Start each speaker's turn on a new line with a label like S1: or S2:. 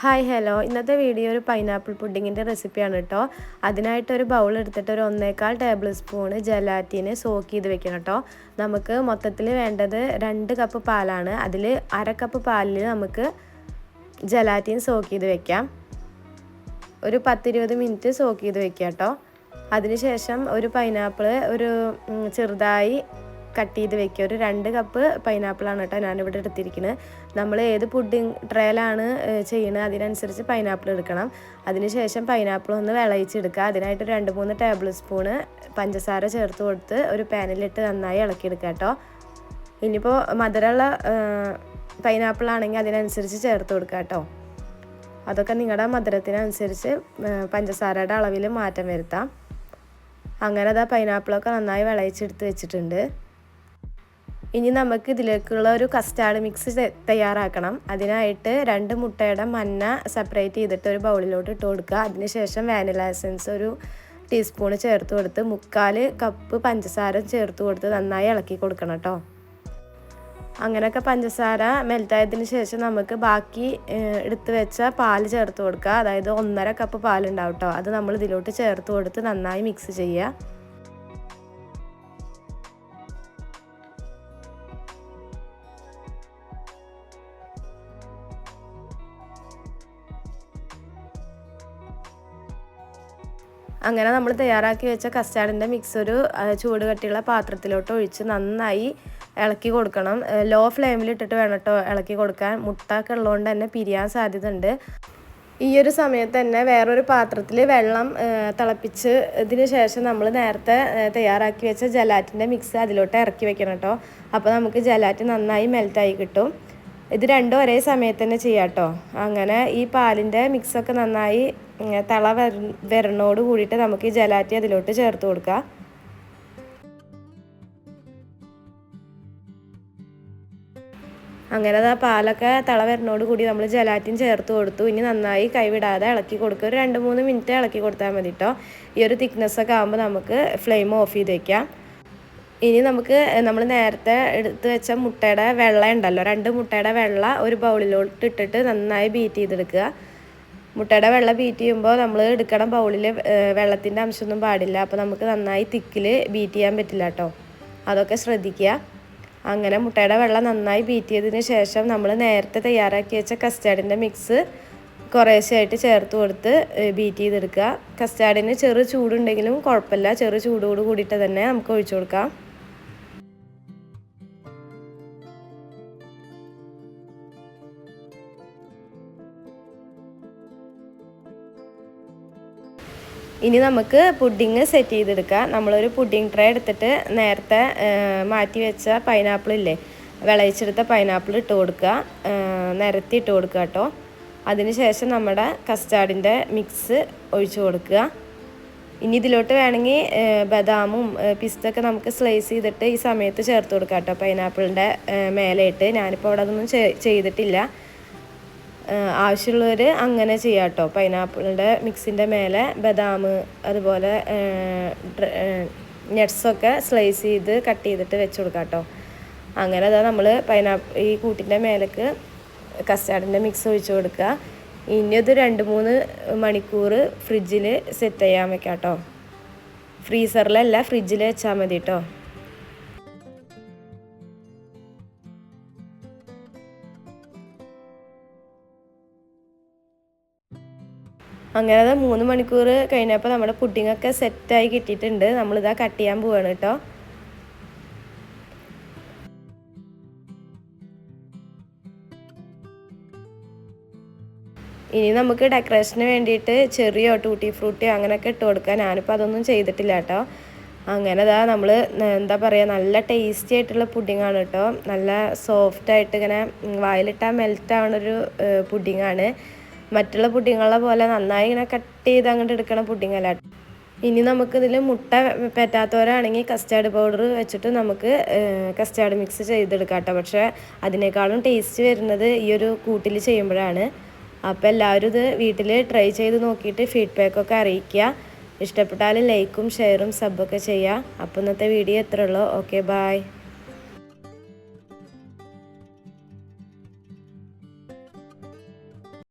S1: Hi hello, ഇന്നത്തെ video ഒരു pineapple പുഡിങ്ങിൻ്റെ റെസിപ്പിയാണ് കേട്ടോ. അതിനായിട്ടൊരു ബൗൾ എടുത്തിട്ട് ഒരു 1.25 ടേബിൾ സ്പൂണ് ജലാറ്റിന് സോക്ക് ചെയ്ത് വെക്കണം കേട്ടോ. നമുക്ക് മൊത്തത്തിൽ വേണ്ടത് 2 കപ്പ് പാലാണ്. അതിൽ 1/2 കപ്പ് പാലിൽ നമുക്ക് ജലാറ്റിൻ സോക്ക് ചെയ്ത് വെക്കാം. ഒരു 10-20 മിനിറ്റ് സോക്ക് ചെയ്ത് വെക്കാം കേട്ടോ. അതിനുശേഷം ഒരു പൈനാപ്പിൾ ഒരു ചെറുതായി കട്ട് ചെയ്ത് വെക്കുക. ഒരു 2 കപ്പ് പൈനാപ്പിളാണ് കേട്ടോ ഞാനിവിടെ എടുത്തിരിക്കുന്നത്. നമ്മൾ ഏത് പുഡിങ് ട്രേയിലാണ് ചെയ്യുന്നത് അതിനനുസരിച്ച് പൈനാപ്പിൾ എടുക്കണം. അതിനുശേഷം പൈനാപ്പിൾ ഒന്ന് വിളയിച്ചെടുക്കുക. അതിനായിട്ട് 2-3 ടേബിൾ സ്പൂണ് പഞ്ചസാര ചേർത്ത് കൊടുത്ത് ഒരു പാനിലിട്ട് നന്നായി ഇളക്കിയെടുക്കുക കേട്ടോ. ഇനിയിപ്പോൾ മധുരമുള്ള പൈനാപ്പിൾ ആണെങ്കിൽ അതിനനുസരിച്ച് ചേർത്ത് കൊടുക്കുക കേട്ടോ. അതൊക്കെ നിങ്ങളുടെ മധുരത്തിനനുസരിച്ച് പഞ്ചസാരയുടെ അളവിൽ മാറ്റം വരുത്താം. അങ്ങനെ അതാ പൈനാപ്പിളൊക്കെ നന്നായി വിളയിച്ചെടുത്ത് വെച്ചിട്ടുണ്ട്. ഇനി നമുക്ക് ഇതിലേക്കുള്ള ഒരു കസ്റ്റാർഡ് മിക്സ് തയ്യാറാക്കണം. അതിനായിട്ട് 2 മുട്ടയുടെ മഞ്ഞ സെപ്പറേറ്റ് ചെയ്തിട്ട് ഒരു ബൗളിലോട്ട് ഇട്ട് കൊടുക്കുക. അതിനുശേഷം വാനില എസൻസ് ഒരു ടീസ്പൂണ് ചേർത്ത് കൊടുത്ത് 1/4 കപ്പ് പഞ്ചസാര ചേർത്ത് കൊടുത്ത് നന്നായി ഇളക്കി കൊടുക്കണം കേട്ടോ. അങ്ങനെയൊക്കെ പഞ്ചസാര മെൽറ്റായതിന് ശേഷം നമുക്ക് ബാക്കി എടുത്ത് വെച്ച പാൽ ചേർത്ത് കൊടുക്കുക. അതായത് 1.5 കപ്പ് പാലുണ്ടാവും കേട്ടോ. അത് നമ്മൾ ഇതിലോട്ട് ചേർത്ത് കൊടുത്ത് നന്നായി മിക്സ് ചെയ്യുക. അങ്ങനെ നമ്മൾ തയ്യാറാക്കി വെച്ച കസ്റ്റാർഡിൻ്റെ മിക്സ് ഒരു ചൂട് കട്ടിയുള്ള പാത്രത്തിലോട്ട് ഒഴിച്ച് നന്നായി ഇളക്കി കൊടുക്കണം. ലോ ഫ്ലെയിമിലിട്ടിട്ട് വേണം കേട്ടോ ഇളക്കി കൊടുക്കാൻ. മുട്ടൊക്കെ ഉള്ളതുകൊണ്ട് തന്നെ പിരിയാൻ സാധ്യത ഉണ്ട്. ഈ ഒരു സമയത്ത് തന്നെ വേറൊരു പാത്രത്തിൽ വെള്ളം തിളപ്പിച്ച് ഇതിന് ശേഷം നമ്മൾ നേരത്തെ തയ്യാറാക്കി വെച്ച ജലാറ്റിൻ്റെ മിക്സ് അതിലോട്ട് ഇറക്കി വെക്കണം കേട്ടോ. അപ്പോൾ നമുക്ക് ജലാറ്റിൻ നന്നായി മെൽറ്റായി കിട്ടും. ഇത് രണ്ടും ഒരേ സമയത്ത് തന്നെ ചെയ്യാം കേട്ടോ. അങ്ങനെ ഈ പാലിൻ്റെ മിക്സൊക്കെ നന്നായി തള വരണോട് കൂടിയിട്ട് നമുക്ക് ഈ ജലാറ്റി അതിലോട്ട് ചേർത്ത് കൊടുക്കാം. അങ്ങനെ ആ പാലൊക്കെ തള വരണോട് കൂടി നമ്മൾ ജലാറ്റിൻ ചേർത്ത് കൊടുത്തു. ഇനി നന്നായി കൈവിടാതെ ഇളക്കി കൊടുക്കുക. ഒരു 2-3 മിനിറ്റ് ഇളക്കി കൊടുത്താൽ മതി കേട്ടോ. ഈ ഒരു തിക്നെസ്സൊക്കെ ആകുമ്പോൾ നമുക്ക് ഫ്ലെയിം ഓഫ് ചെയ്ത് വയ്ക്കാം. ഇനി നമുക്ക് നമ്മൾ നേരത്തെ എടുത്ത് വെച്ച മുട്ടയുടെ വെള്ള ഉണ്ടല്ലോ, 2 മുട്ടയുടെ വെള്ള ഒരു ബൗളിലോട്ട് ഇട്ടിട്ട് നന്നായി ബീറ്റ് ചെയ്തെടുക്കുക. മുട്ടയുടെ വെള്ള ബീറ്റ് ചെയ്യുമ്പോൾ നമ്മൾ എടുക്കണ ബൗളിൽ വെള്ളത്തിൻ്റെ അംശമൊന്നും പാടില്ല. അപ്പോൾ നമുക്ക് നന്നായി തിക്കിൽ ബീറ്റ് ചെയ്യാൻ പറ്റില്ല കേട്ടോ. അതൊക്കെ ശ്രദ്ധിക്കുക. അങ്ങനെ മുട്ടയുടെ വെള്ള നന്നായി ബീറ്റ് ചെയ്തതിന് ശേഷം നമ്മൾ നേരത്തെ തയ്യാറാക്കി വെച്ച കസ്റ്റാർഡിൻ്റെ മിക്സ് കുറേശ്ശെയായിട്ട് ചേർത്ത് കൊടുത്ത് ബീറ്റ് ചെയ്തെടുക്കുക. കസ്റ്റാർഡിന് ചെറു ചൂടുണ്ടെങ്കിലും കുഴപ്പമില്ല. ചെറു ചൂടോട് കൂടിയിട്ട് തന്നെ നമുക്ക് ഒഴിച്ചു കൊടുക്കാം. ഇനി നമുക്ക് പുഡിങ് സെറ്റ് ചെയ്തെടുക്കാം. നമ്മളൊരു പുഡിങ് ട്രേ എടുത്തിട്ട് നേരത്തെ മാറ്റി വെച്ച പൈനാപ്പിൾ ഇല്ലേ, വിളയിച്ചെടുത്ത പൈനാപ്പിൾ ഇട്ട് കൊടുക്കുക. നിരത്തി ഇട്ട് കൊടുക്കുക കേട്ടോ. അതിനുശേഷം നമ്മുടെ കസ്റ്റാർഡിൻ്റെ മിക്സ് ഒഴിച്ചു കൊടുക്കുക. ഇനി ഇതിലോട്ട് വേണമെങ്കിൽ ബദാമും പിസ്തൊക്കെ നമുക്ക് സ്ലൈസ് ചെയ്തിട്ട് ഈ സമയത്ത് ചേർത്ത് കൊടുക്കാം കേട്ടോ പൈനാപ്പിളിൻ്റെ മേലെയിട്ട്. ഞാനിപ്പോൾ അവിടെ അതൊന്നും ചെയ്തിട്ടില്ല. ആവശ്യമുള്ളവർ അങ്ങനെ ചെയ്യാം കേട്ടോ. പൈനാപ്പിളിൻ്റെ മിക്സിൻ്റെ മേലെ ബദാം അതുപോലെ നട്ട്സൊക്കെ സ്ലൈസ് ചെയ്ത് കട്ട് ചെയ്തിട്ട് വെച്ച് കൊടുക്കാം കേട്ടോ. അങ്ങനെ അതാ നമ്മൾ ഈ കൂട്ടിൻ്റെ മേലേക്ക് കസ്റ്റാർഡിൻ്റെ മിക്സ് ഒഴിച്ച് കൊടുക്കുക. ഇനി അത് 2-3 മണിക്കൂർ ഫ്രിഡ്ജിൽ സെറ്റ് ചെയ്യാൻ വെക്കാം കേട്ടോ. ഫ്രീസറിലല്ല, ഫ്രിഡ്ജിൽ വെച്ചാൽ മതി കേട്ടോ. അങ്ങനെ 3 മണിക്കൂർ കഴിഞ്ഞപ്പോൾ നമ്മുടെ പുഡിങ്ങൊക്കെ സെറ്റായി കിട്ടിയിട്ടുണ്ട്. നമ്മളിതാ കട്ട് ചെയ്യാൻ പോവാണ് കേട്ടോ. ഇനി നമുക്ക് ഡെക്കറേഷന് വേണ്ടിയിട്ട് ചെറിയോ ടൂട്ടി ഫ്രൂട്ടിയോ അങ്ങനെയൊക്കെ ഇട്ട് കൊടുക്കാം. ഞാനിപ്പോൾ അതൊന്നും ചെയ്തിട്ടില്ല കേട്ടോ. അങ്ങനെ ഇതാ നമ്മൾ എന്താ പറയുക, നല്ല ടേസ്റ്റി ആയിട്ടുള്ള പുഡിങ്ങാണ് കേട്ടോ. നല്ല സോഫ്റ്റായിട്ട് ഇങ്ങനെ വായിലിട്ടാൽ മെൽറ്റ് ആവുന്നൊരു പുഡിങ്ങാണ്. മറ്റുള്ള പുഡിങ്ങുകളെ പോലെ നന്നായി ഇങ്ങനെ കട്ട് ചെയ്ത് അങ്ങോട്ട് എടുക്കണ പുഡിങ്ങല്ല. ഇനി നമുക്കിതിൽ മുട്ട പറ്റാത്തവരാണെങ്കിൽ കസ്റ്റാർഡ് പൗഡർ വെച്ചിട്ട് നമുക്ക് കസ്റ്റാർഡ് മിക്സ് ചെയ്തെടുക്കാം കേട്ടോ. പക്ഷേ അതിനേക്കാളും ടേസ്റ്റ് വരുന്നത് ഈ ഒരു കൂട്ടിൽ ചെയ്യുമ്പോഴാണ്. അപ്പോൾ എല്ലാവരും ഇത് വീട്ടിൽ ട്രൈ ചെയ്ത് നോക്കിയിട്ട് ഫീഡ്ബാക്കൊക്കെ അറിയിക്കുക. ഇഷ്ടപ്പെട്ടാൽ ലൈക്കും ഷെയറും സബ്ബൊക്കെ ചെയ്യുക. അപ്പോൾ ഇന്നത്തെ വീഡിയോ ഇത്രയുള്ളൂ. Okay, by.